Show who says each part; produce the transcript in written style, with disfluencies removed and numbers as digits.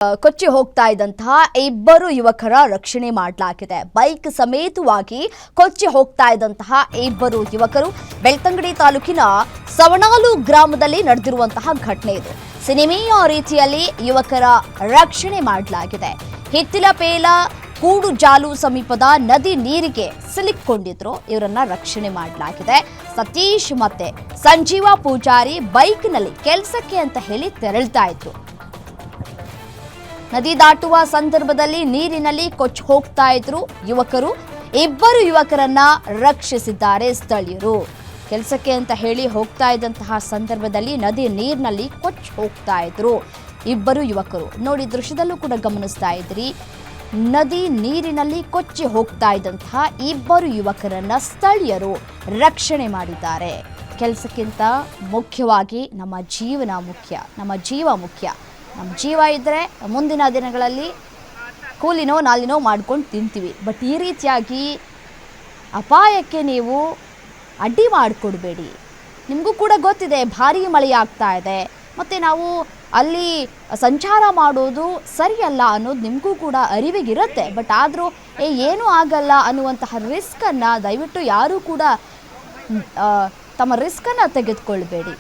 Speaker 1: ಕೊಚ್ಚಿ ಹೋಗ್ತಾ ಇದ್ದಂತಹ ಇಬ್ಬರು ಯುವಕರ ರಕ್ಷಣೆ ಮಾಡಲಾಗಿದೆ. ಬೈಕ್ ಸಮೇತವಾಗಿ ಕೊಚ್ಚಿ ಹೋಗ್ತಾ ಇದ್ದಂತಹ ಇಬ್ಬರು ಯುವಕರು ಬೆಳ್ತಂಗಡಿ ತಾಲೂಕಿನ ಸವಣಾಲು ಗ್ರಾಮದಲ್ಲಿ ನಡೆದಿರುವಂತಹ ಘಟನೆ ಇದು. ಸಿನಿಮೀಯ ರೀತಿಯಲ್ಲಿ ಯುವಕರ ರಕ್ಷಣೆ ಮಾಡಲಾಗಿದೆ. ಹಿತ್ತಿಲಪೇಲ ಕೂಡುಜಾಲು ಸಮೀಪದ ನದಿ ನೀರಿಗೆ ಸಿಲುಕಿಕೊಂಡಿದ್ರು. ಇವರನ್ನ ರಕ್ಷಣೆ ಮಾಡಲಾಗಿದೆ. ಸತೀಶ್ ಮತ್ತೆ ಸಂಜೀವ ಪೂಜಾರಿ ಬೈಕ್ನಲ್ಲಿ ಕೆಲಸಕ್ಕೆ ಅಂತ ಹೇಳಿ ತೆರಳ್ತಾ ಇದ್ರು. ನದಿ ದಾಟುವ ಸಂದರ್ಭದಲ್ಲಿ ನೀರಿನಲ್ಲಿ ಕೊಚ್ಚಿ ಹೋಗ್ತಾ ಇದ್ರು ಯುವಕರು. ಇಬ್ಬರು ಯುವಕರನ್ನ ರಕ್ಷಿಸಿದ್ದಾರೆ ಸ್ಥಳೀಯರು. ಕೆಲಸಕ್ಕೆ ಅಂತ ಹೇಳಿ ಹೋಗ್ತಾ ಇದ್ದಂತಹ ಸಂದರ್ಭದಲ್ಲಿ ನದಿ ನೀರಿನಲ್ಲಿ ಕೊಚ್ಚಿ ಹೋಗ್ತಾ ಇದ್ರು ಇಬ್ಬರು ಯುವಕರು. ನೋಡಿ, ದೃಶ್ಯದಲ್ಲೂ ಕೂಡ ಗಮನಿಸ್ತಾ ಇದ್ರಿ. ನದಿ ನೀರಿನಲ್ಲಿ ಕೊಚ್ಚಿ ಹೋಗ್ತಾ ಇದ್ದಂತಹ ಇಬ್ಬರು ಯುವಕರನ್ನ ಸ್ಥಳೀಯರು ರಕ್ಷಣೆ ಮಾಡಿದ್ದಾರೆ. ಕೆಲಸಕ್ಕಿಂತ ಮುಖ್ಯವಾಗಿ ನಮ್ಮ ಜೀವನ ಮುಖ್ಯ, ನಮ್ಮ ಜೀವ ಮುಖ್ಯ. ನಮ್ಮ ಜೀವ ಇದ್ದರೆ ಮುಂದಿನ ದಿನಗಳಲ್ಲಿ ಕೂಲಿನೋ ನಾಲಿನೋ ಮಾಡ್ಕೊಂಡು ತಿಂತೀವಿ. ಬಟ್ ಈ ರೀತಿಯಾಗಿ ಅಪಾಯಕ್ಕೆ ನೀವು ಅಡ್ಡಿ ಮಾಡಿಕೊಡ್ಬೇಡಿ. ನಿಮಗೂ ಕೂಡ ಗೊತ್ತಿದೆ ಭಾರೀ ಮಳೆ ಆಗ್ತಾ ಇದೆ, ಮತ್ತು ನಾವು ಅಲ್ಲಿ ಸಂಚಾರ ಮಾಡೋದು ಸರಿಯಲ್ಲ ಅನ್ನೋದು ನಿಮಗೂ ಕೂಡ ಅರಿವಿಗಿರುತ್ತೆ. ಬಟ್ ಆದರೂ ಏನೂ ಆಗಲ್ಲ ಅನ್ನುವಂತಹ ರಿಸ್ಕನ್ನು ದಯವಿಟ್ಟು ಯಾರೂ ಕೂಡ ತಮ್ಮ ರಿಸ್ಕನ್ನು ತೆಗೆದುಕೊಳ್ಬೇಡಿ.